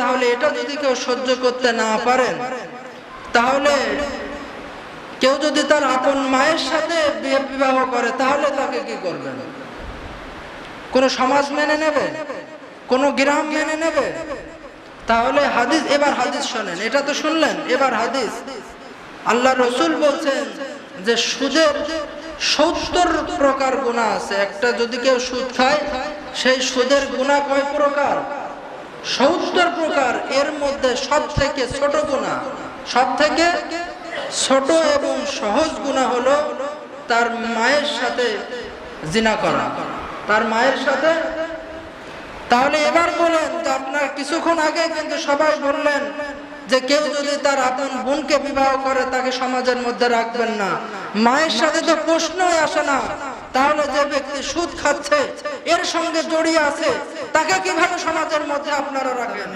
তাহলে এটা যদি কেউ সহ্য করতে না পারেন, তাহলে কেউ যদি তার আপন মায়ের সাথে বিবাহ করে তাহলে তাকে কি করবেন? কোন সমাজ মেনে নেবে? কোন গ্রাম মেনে নেবে? তাহলে হাদিস, এবার হাদিস শোনেন, এটা তো শুনলেন, এবার হাদিস। আল্লাহ রাসূল বলছেন যে সুদের 70 প্রকার গুনাহ আছে। একটা যদি কেউ সুদ খায়, সেই সুদের গুনাহ কয় প্রকার? 70 প্রকার। এর মধ্যে সবথেকে ছোট গুনাহ, সবথেকে ছোট এবং সহজ গুনাহ হলো তার মায়ের সাথে জিনা করা, তার মায়ের সাথে। তাহলে এবার বলেন যে আপনার কিছুক্ষণ আগে কিন্তু সবাই বললেন যে কেউ যদি তার আপন বোনকে বিবাহ করে তাকে সমাজের মধ্যে রাখবেন না। মায়ের সাথে তো প্রশ্নই আসে না। তাহলে যে ব্যক্তি সুদ খাচ্ছে, এর সঙ্গে জড়িয়ে আছে, তাকে কিভাবে সমাজের মধ্যে আপনারা রাখবেন?